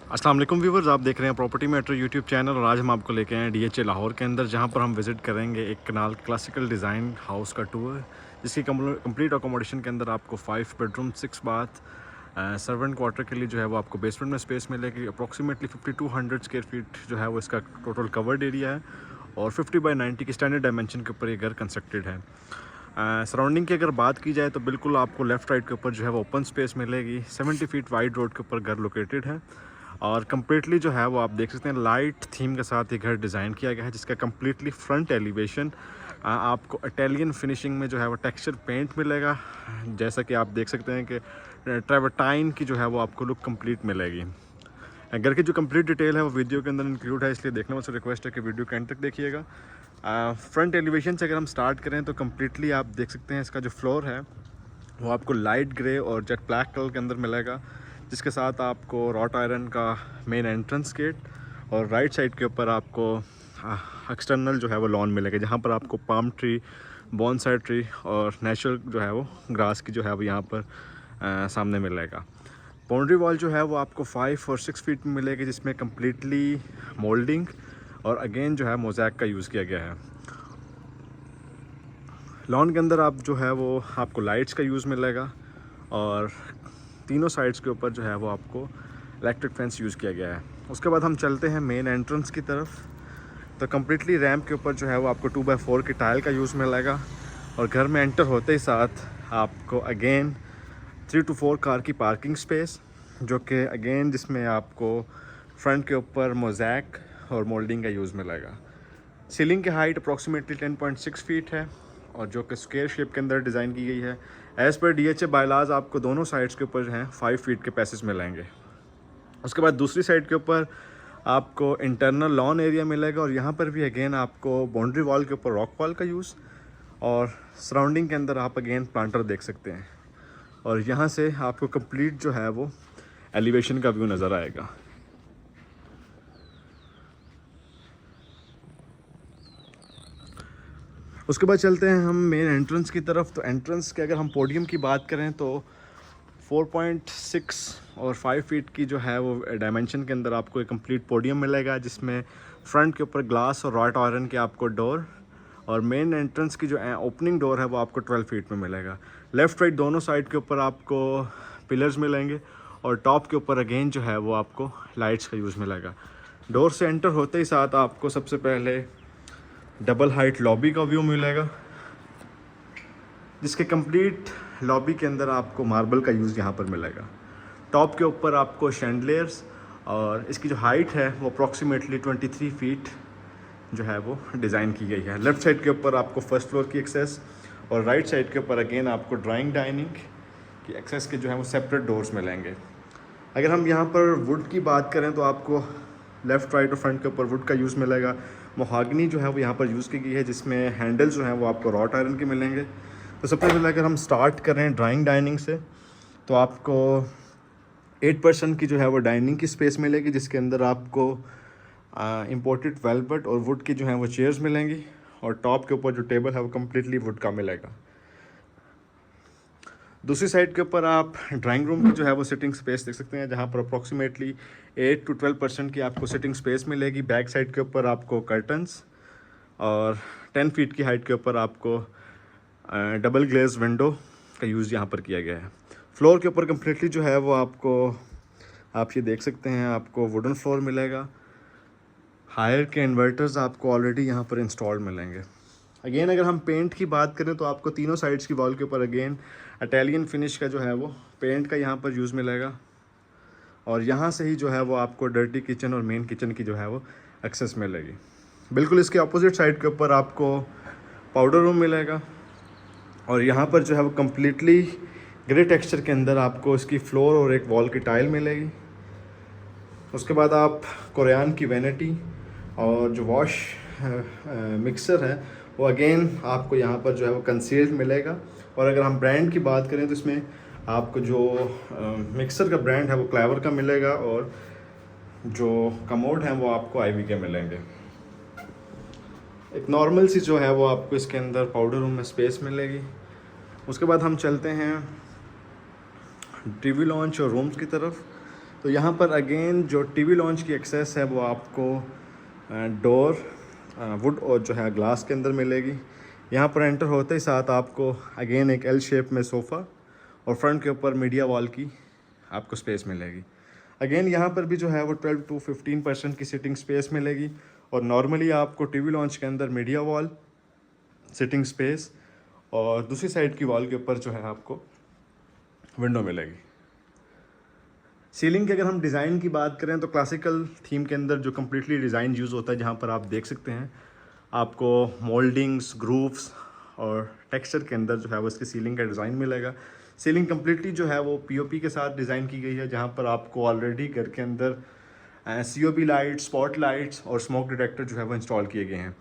अस्सलाम वालेकुम व्यूवर्स, आप देख रहे हैं प्रॉपर्टी मैटर यूट्यूब चैनल और आज हम आपको लेके आए हैं DHA लाहौर के अंदर, जहां पर हम विज़िट करेंगे एक कनाल क्लासिकल डिज़ाइन हाउस का टूर, जिसकी कंप्लीट अकोमोडेशन के अंदर आपको 5 बेडरूम 6 बाथ सर्वेंट क्वार्टर के लिए जो है वो आपको बेसमेंट में स्पेस मिलेगी। अप्रॉक्सीमेटली 5200 स्क्वायर फीट जो है वो इसका टोटल कवर्ड एरिया है और 50/90 की स्टैंडर्ड डायमेंशन के ऊपर ये घर कंस्ट्रक्टेड है। सराउंडिंग की अगर बात की जाए तो बिल्कुल आपको लेफ़्ट राइट के ऊपर जो है वो ओपन स्पेस मिलेगी। 70 फीट वाइड रोड के ऊपर घर लोकेटेड है और कम्प्लीटली जो है वो आप देख सकते हैं लाइट थीम के साथ ये घर डिज़ाइन किया गया है, जिसका कम्प्लीटली फ्रंट एलिवेशन आपको इटालियन फिनिशिंग में जो है वो टेक्सचर पेंट मिलेगा। जैसा कि आप देख सकते हैं कि ट्रेवर्टाइन की जो है वो आपको लुक कंप्लीट मिलेगी। घर की जो कंप्लीट डिटेल है वो वीडियो के अंदर इंक्लूड है, इसलिए देखने वाले रिक्वेस्ट है कि वीडियो के एंड तक देखिएगा। फ्रंट एलिवेशन से अगर हम स्टार्ट करें तो कम्प्लीटली आप देख सकते हैं इसका जो फ्लोर है वो आपको लाइट ग्रे और जेट ब्लैक कलर के अंदर मिलेगा, जिसके साथ आपको रॉट आयरन का मेन एंट्रेंस गेट और राइट साइड के ऊपर आपको एक्सटर्नल जो है वो लॉन मिलेगा, जहाँ पर आपको पाम ट्री, बॉन्साई ट्री और नेचुरल जो है वो ग्रास की जो है वो यहाँ पर सामने मिलेगा। बाउंड्री वॉल जो है वो आपको 5 और 6 फीट में मिलेगी, जिसमें कम्प्लीटली मोल्डिंग और अगेन जो है मोज़ैक का यूज़ किया गया है। लॉन के अंदर आप जो है वो आपको लाइट्स का यूज़ मिलेगा और तीनों साइड्स के ऊपर जो है वो आपको इलेक्ट्रिक फेंस यूज़ किया गया है। उसके बाद हम चलते हैं मेन एंट्रेंस की तरफ, तो कम्प्लीटली रैम्प के ऊपर जो है वो आपको 2x4 की टाइल का यूज़ मिलेगा और घर में एंटर होते ही साथ आपको अगेन 3 to 4 कार की पार्किंग स्पेस, जो कि अगेन जिसमें आपको फ्रंट के ऊपर मोज़ैक और मोल्डिंग का यूज़ मिलेगा। सीलिंग की हाइट अप्रॉक्सीमेटली 10.6 फीट है और जो कि स्क्वायर शेप के अंदर डिज़ाइन की गई है। एज़ पर DHA बायलाज आपको दोनों साइड्स के ऊपर हैं 5 फीट के पैसेज मिलेंगे। उसके बाद दूसरी साइड के ऊपर आपको इंटरनल लॉन एरिया मिलेगा और यहाँ पर भी अगेन आपको बाउंड्री वॉल के ऊपर रॉक वॉल का यूज़ और सराउंडिंग के अंदर आप अगेन प्लांटर देख सकते हैं और यहाँ से आपको कंप्लीट जो है वो एलिवेशन का व्यू नज़र आएगा। उसके बाद चलते हैं हम मेन एंट्रेंस की तरफ। तो एंट्रेंस के अगर हम पोडियम की बात करें तो 4.6 और 5 फीट की जो है वो डायमेंशन के अंदर आपको एक कंप्लीट पोडियम मिलेगा, जिसमें फ्रंट के ऊपर ग्लास और रॉट आयरन के आपको डोर और मेन एंट्रेंस की जो ओपनिंग डोर है वो आपको 12 फीट में मिलेगा। लेफ़्ट राइट दोनों साइड के ऊपर आपको पिलर्स मिलेंगे और टॉप के ऊपर अगेन जो है वो आपको लाइट्स का यूज़ मिलेगा। डोर से एंटर होते ही साथ आपको सबसे पहले डबल हाइट लॉबी का व्यू मिलेगा, जिसके कंप्लीट लॉबी के अंदर आपको मार्बल का यूज़ यहाँ पर मिलेगा। टॉप के ऊपर आपको शैंडलियर्स और इसकी जो हाइट है वो अप्रॉक्सीमेटली 23 फीट जो है वो डिज़ाइन की गई है। लेफ़्ट साइड के ऊपर आपको फर्स्ट फ्लोर की एक्सेस और राइट साइड के ऊपर अगेन आपको ड्राइंग डाइनिंग की एक्सेस के जो है वो सेपरेट डोर्स मिलेंगे। अगर हम यहाँ पर वुड की बात करें तो आपको लेफ़्ट राइट और फ्रंट के ऊपर वुड का यूज़ मिलेगा। मोहागनी जो है वो यहाँ पर यूज़ की गई है, जिसमें हैंडल्स जो हैं वो आपको रॉट आयरन के मिलेंगे। तो सबसे पहले अगर हम स्टार्ट करें ड्राइंग डाइनिंग से, तो आपको 8% की जो है वो डाइनिंग की स्पेस मिलेगी, जिसके अंदर आपको इम्पोर्टेड वेलवेट और वुड की जो है वो चेयर्स मिलेंगी और टॉप के ऊपर जो टेबल है वो कम्प्लीटली वुड का मिलेगा। दूसरी साइड के ऊपर आप ड्राइंग रूम की जो है वो सिटिंग स्पेस देख सकते हैं, जहाँ पर अप्रॉक्सीमेटली 8 to 12% की आपको सिटिंग स्पेस मिलेगी। बैक साइड के ऊपर आपको कर्टन्स और 10 फीट की हाइट के ऊपर आपको डबल ग्लेज विंडो का यूज़ यहाँ पर किया गया है। फ्लोर के ऊपर कम्प्लीटली जो है वो आपको आप ये देख सकते हैं आपको वुडन फ्लोर मिलेगा। हायर के इन्वर्टर्स आपको ऑलरेडी यहाँ पर इंस्टॉल्ड मिलेंगे। अगेन अगर हम पेंट की बात करें तो आपको तीनों साइड्स की वॉल के ऊपर अगेन इटालियन फिनिश का जो है वो पेंट का यहाँ पर यूज़ मिलेगा और यहाँ से ही जो है वो आपको डर्टी किचन और मेन किचन की जो है वो एक्सेस मिलेगी। बिल्कुल इसके अपोजिट साइड के ऊपर आपको पाउडर रूम मिलेगा और यहाँ पर जो है वो कम्प्लीटली ग्रे टेक्सचर के अंदर आपको इसकी फ्लोर और एक वॉल की टाइल मिलेगी। उसके बाद आप कोरियान की वैनिटी और जो वॉश मिक्सर है वो अगेन आपको यहाँ पर जो है वो कंसील्ड मिलेगा। और अगर हम ब्रांड की बात करें तो इसमें आपको जो मिक्सर का ब्रांड है वो क्लेवर का मिलेगा और जो कमोड हैं वो आपको आईवी के मिलेंगे। एक नॉर्मल सी जो है वो आपको इसके अंदर पाउडर रूम में स्पेस मिलेगी। उसके बाद हम चलते हैं टीवी लॉन्च और रूम्स की तरफ। तो यहाँ पर अगेन जो टीवी लॉन्च की एक्सेस है वो आपको डोर वुड और जो है ग्लास के अंदर मिलेगी। यहाँ पर एंटर होते ही साथ आपको अगेन एक एल शेप में सोफ़ा और फ्रंट के ऊपर मीडिया वॉल की आपको स्पेस मिलेगी। अगेन यहाँ पर भी जो है वो 12 to 15% की सिटिंग स्पेस मिलेगी और नॉर्मली आपको टीवी लॉन्च के अंदर मीडिया वॉल, सिटिंग स्पेस और दूसरी साइड की वॉल के ऊपर जो है आपको विंडो मिलेगी। सीलिंग के अगर हम डिज़ाइन की बात करें तो क्लासिकल थीम के अंदर जो कम्प्लीटली डिज़ाइन यूज़ होता है, जहाँ पर आप देख सकते हैं आपको मोल्डिंग्स, ग्रूव्स और टेक्सचर के अंदर जो है वो इसकी सीलिंग का डिज़ाइन मिलेगा। सीलिंग कम्प्लीटली जो है वो पीओपी के साथ डिज़ाइन की गई है, जहाँ पर आपको ऑलरेडी घर के अंदर सीओबी लाइट्स, स्पॉट लाइट्स और स्मोक डिटेक्टर जो है वो इंस्टॉल किए गए हैं।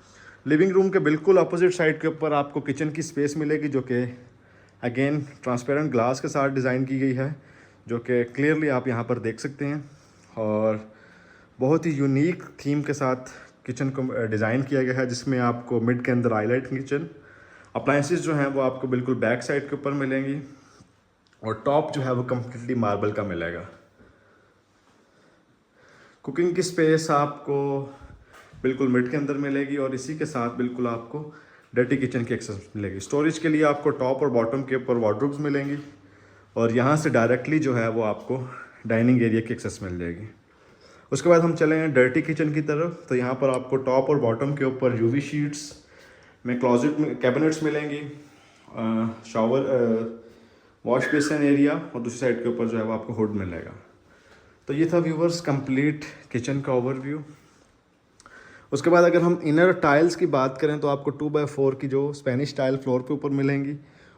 लिविंग रूम के बिल्कुल अपोजिट साइड के ऊपर आपको किचन की स्पेस मिलेगी, जो कि अगेन ट्रांसपेरेंट ग्लास के साथ डिज़ाइन की गई है, जो कि क्लियरली आप यहाँ पर देख सकते हैं। और बहुत ही यूनिक थीम के साथ किचन को डिज़ाइन किया गया है, जिसमें आपको मिड के अंदर हाईलाइट किचन, अप्लायंसेस जो हैं वो आपको बिल्कुल बैक साइड के ऊपर मिलेंगी और टॉप जो है वो कम्प्लीटली मार्बल का मिलेगा। कुकिंग की स्पेस आपको बिल्कुल मिड के अंदर मिलेगी और इसी के साथ बिल्कुल आपको डर्टी किचन की एक्सेस मिलेगी। स्टोरेज के लिए आपको टॉप और बॉटम के ऊपर वार्डरोब्स मिलेंगी और यहाँ से डायरेक्टली जो है वो आपको डाइनिंग एरिया की एक्सेस मिल जाएगी। उसके बाद हम चले हैं डर्टी किचन की तरफ। तो यहाँ पर आपको टॉप और बॉटम के ऊपर यूवी शीट्स में क्लोजेट में कैबिनेट्स मिलेंगी, शावर, वॉश बेसिन एरिया और दूसरी साइड के ऊपर जो है वो आपको हुड मिलेगा। तो ये था व्यूवर्स कंप्लीट किचन का ओवरव्यू। उसके बाद अगर हम इनर टाइल्स की बात करें तो आपको 2x4 की जो स्पेनिश टाइल फ्लोर पे ऊपर मिलेंगी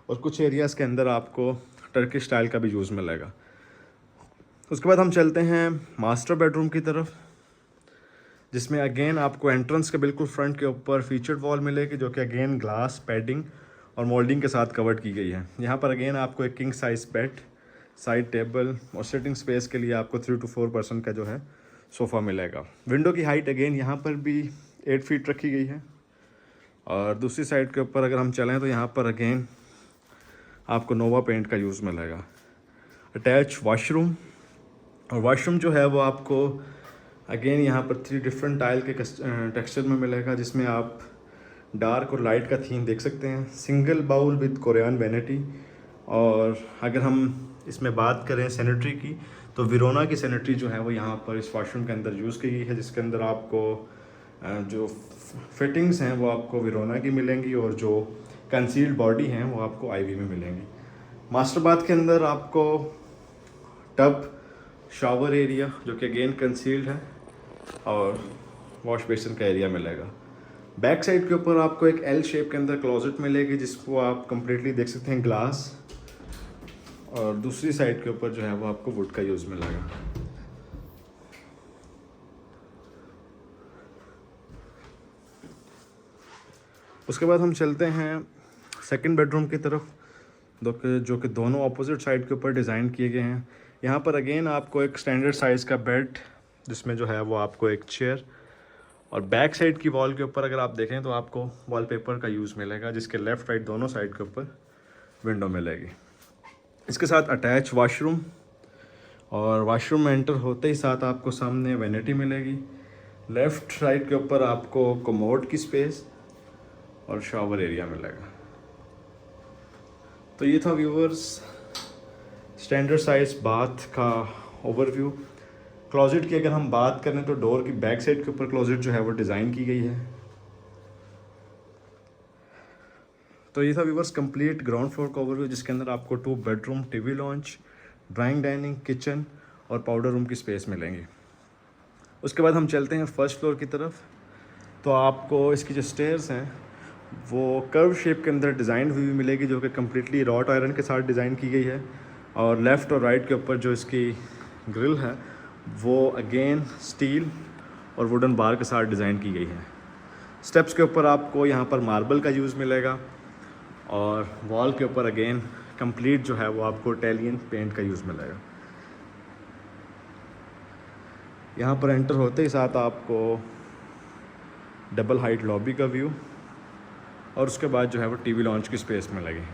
और कुछ एरियाज़ के अंदर आपको टर्किश टाइल का भी यूज़ मिलेगा। उसके बाद हम चलते हैं मास्टर बेडरूम की तरफ, जिसमें अगेन आपको एंट्रेंस के बिल्कुल फ्रंट के ऊपर फीचर्ड वॉल मिलेगी, जो कि अगेन ग्लास, पैडिंग और मोल्डिंग के साथ कवर्ड की गई है। यहाँ पर अगेन आपको एक king size bed, side table और सिटिंग स्पेस के लिए आपको 3 to 4% का जो है सोफ़ा मिलेगा। विंडो की हाइट अगेन यहाँ पर भी 8 फीट रखी गई है। और दूसरी साइड के ऊपर अगर हम चलें तो यहाँ पर अगेन आपको नोवा पेंट का यूज़ मिलेगा। अटैच वॉशरूम, और वॉशरूम जो है वो आपको अगेन यहाँ पर 3 डिफरेंट टाइल के टेक्सचर में मिलेगा, जिसमें आप डार्क और लाइट का थीम देख सकते हैं। Single bowl with Korean vanity. और अगर हम इसमें बात करें सैनिटरी की, तो विरोना की सैनिटरी जो है वो यहाँ पर इस वॉशरूम के अंदर यूज़ की गई है, जिसके अंदर आपको जो फिटिंग्स हैं वो आपको विरोना की मिलेंगी और जो कंसील्ड बॉडी हैं वो आपको आईवी में मिलेंगी। मास्टर बाथ के अंदर आपको टब, शावर एरिया जो कि अगेन कंसील्ड है और वॉश बेसिन का एरिया मिलेगा। बैक साइड के ऊपर आपको एक एल शेप के अंदर क्लोजेट मिलेगी, जिसको आप कंप्लीटली देख सकते हैं ग्लास, और दूसरी साइड के ऊपर जो है वो आपको वुड का यूज़ मिलेगा। उसके बाद हम चलते हैं सेकंड बेडरूम की तरफ, जो कि दोनों अपोजिट साइड के ऊपर डिज़ाइन किए गए हैं। यहाँ पर अगेन आपको एक स्टैंडर्ड साइज़ का बेड, जिसमें जो है वो आपको एक चेयर, और बैक साइड की वॉल के ऊपर अगर आप देखें तो आपको वॉलपेपर का यूज़ मिलेगा, जिसके लेफ़्ट राइट दोनों साइड के ऊपर विंडो मिलेगी। इसके साथ अटैच वॉशरूम, और वॉशरूम में एंटर होते ही साथ आपको सामने वैनिटी मिलेगी। लेफ़्ट साइड के ऊपर आपको कमोड की स्पेस और शावर एरिया मिलेगा। तो ये था व्यूवर्स स्टैंडर्ड साइज बाथ का ओवरव्यू। क्लोजेट की अगर हम बात करें तो डोर की बैक साइड के ऊपर क्लोजेट जो है वो डिज़ाइन की गई है। तो ये था व्यूवर्स कंप्लीट ग्राउंड फ्लोर का ओवरव्यू, जिसके अंदर आपको 2 bedroom, TV launch, drawing dining, kitchen और पाउडर रूम की स्पेस मिलेंगी। उसके बाद हम चलते हैं फर्स्ट फ्लोर की तरफ। तो आपको इसकी जो स्टेयर्स हैं वो कर्व शेप के अंदर डिज़ाइन हुई मिलेगी, जो कि कम्प्लीटली रॉट आयरन के साथ डिज़ाइन की गई है। और लेफ़्ट और राइट के ऊपर जो इसकी ग्रिल है वो अगेन स्टील और वुडन बार के साथ डिज़ाइन की गई है। स्टेप्स के ऊपर आपको यहाँ पर मार्बल का यूज़ मिलेगा और वॉल के ऊपर अगेन कंप्लीट जो है वो आपको इटालियन पेंट का यूज़ मिलेगा। यहाँ पर एंटर होते ही साथ आपको डबल हाइट लॉबी का व्यू और उसके बाद जो है वो टीवी लॉन्च की स्पेस मिलेगी।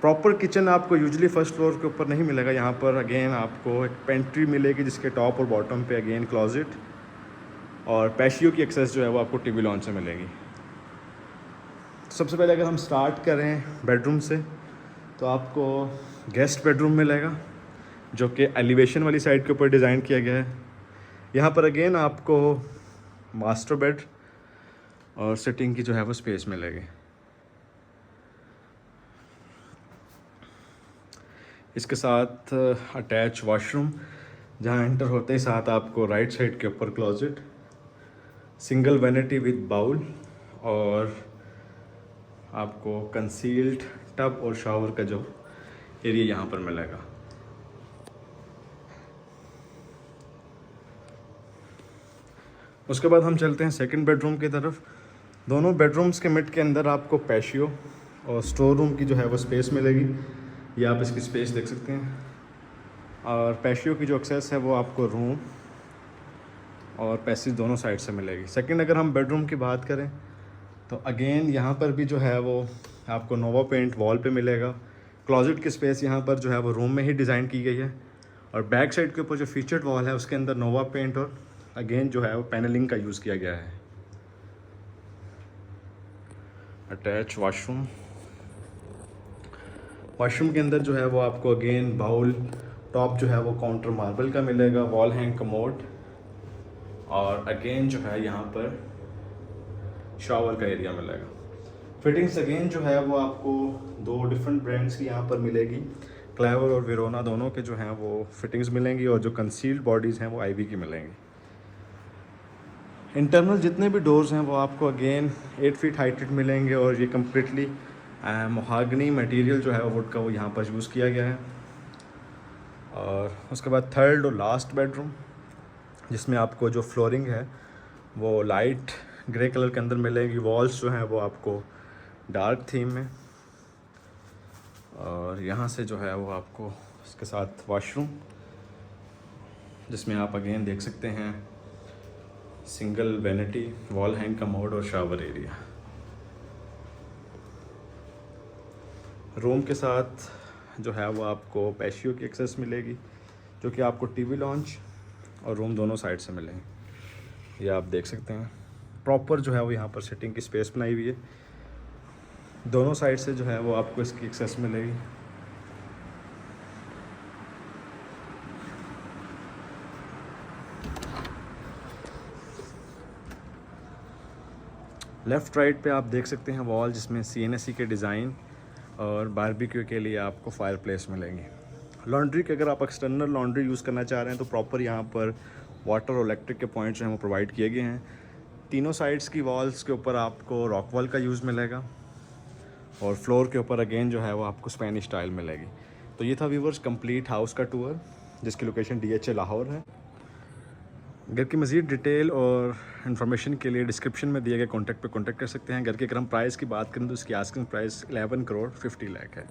प्रॉपर किचन आपको यूजुअली फर्स्ट फ्लोर के ऊपर नहीं मिलेगा। यहाँ पर अगेन आपको एक पेंट्री मिलेगी जिसके टॉप और बॉटम पे अगेन क्लोजेट और पैशियो की एक्सेस जो है वो आपको टीवी लॉन्च से मिलेगी। सबसे पहले अगर हम स्टार्ट करें बेडरूम से तो आपको गेस्ट बेडरूम मिलेगा जो कि एलिवेशन वाली साइड के ऊपर डिज़ाइन किया गया है। यहाँ पर अगेन आपको मास्टर बेड और सिटिंग की जो है वो स्पेस मिलेगी। इसके साथ अटैच वॉशरूम जहाँ एंटर होते ही साथ आपको राइट साइड के ऊपर closet, single vanity with bowl और आपको कंसील्ड टब और शावर का जो एरिया यहाँ पर मिलेगा। उसके बाद हम चलते हैं सेकंड बेडरूम की तरफ। दोनों बेडरूम्स के मिड के अंदर आपको पैशियो और स्टोर रूम की जो है वो स्पेस मिलेगी। ये आप इसकी स्पेस देख सकते हैं। और पैशियो की जो एक्सेस है वो आपको रूम और पैसेज दोनों साइड से मिलेगी। सेकंड अगर हम बेडरूम की बात करें तो अगेन यहाँ पर भी जो है वो आपको नोवा पेंट वॉल पे मिलेगा। क्लोजेट की स्पेस यहाँ पर जो है वो रूम में ही डिज़ाइन की गई है और बैक साइड के ऊपर जो फीचर्ड वॉल है उसके अंदर नोवा पेंट और अगेन जो है वो पैनलिंग का यूज़ किया गया है। अटैच वॉशरूम, वॉशरूम के अंदर जो है वो आपको अगेन बाउल, टॉप जो है वो काउंटर मार्बल का मिलेगा, वॉल हैंग कमोड और अगेन जो है यहाँ पर शावर का एरिया मिलेगा। फिटिंग्स अगेन जो है वो आपको दो डिफरेंट ब्रांड्स की यहाँ पर मिलेगी, क्लेवर और वेरोना दोनों के जो हैं वो फिटिंग्स मिलेंगी और जो कंसील्ड बॉडीज़ हैं वो आईवी की मिलेंगी। इंटरनल जितने भी डोर्स हैं वो आपको अगेन 8 फीट हाइटेड मिलेंगे और ये कम्प्लीटली मोहागनी मटेरियल जो है वुड का वो यहाँ पर यूज़ किया गया है। और उसके बाद थर्ड और लास्ट बेडरूम जिसमें आपको जो फ्लोरिंग है वो लाइट ग्रे कलर के अंदर मिलेगी। वॉल्स जो हैं वो आपको डार्क थीम में और यहाँ से जो है वो आपको इसके साथ वॉशरूम जिसमें आप अगेन देख सकते हैं single vanity, wall hang commode और शावर एरिया। रूम के साथ जो है वो आपको पैशियो की एक्सेस मिलेगी जो कि आपको टीवी लॉन्च और रूम दोनों साइड से मिलेंगे। ये आप देख सकते हैं प्रॉपर जो है वो यहाँ पर सिटिंग की स्पेस बनाई हुई है। दोनों साइड से जो है वो आपको इसकी एक्सेस मिलेगी। लेफ़्ट राइट पे आप देख सकते हैं वॉल जिसमें CNSE के डिज़ाइन और बारबेक्यू के लिए आपको फायर प्लेस मिलेंगी। लॉन्ड्री के अगर आप एक्सटर्नल लॉन्ड्री यूज़ करना चाह रहे हैं तो प्रॉपर यहाँ पर वाटर और इलेक्ट्रिक के पॉइंट्स जो हैं वो प्रोवाइड किए गए हैं। तीनों साइड्स की वॉल्स के ऊपर आपको रॉक वॉल का यूज़ मिलेगा और फ्लोर के ऊपर अगेन जो है वो आपको स्पेनिश स्टाइल मिलेगी। तो ये था व्यूवर्स कंप्लीट हाउस का टूर जिसकी लोकेशन DHA लाहौर है। घर की मज़ीद डिटेल और इन्फॉर्मेशन के लिए डिस्क्रिप्शन में दिए गए कॉन्टैक्ट पे कॉन्टैक्ट कर सकते हैं। घर के अगर हम प्राइस की बात करें तो इसकी आस्किंग प्राइस 11 करोड़ 50 लाख है।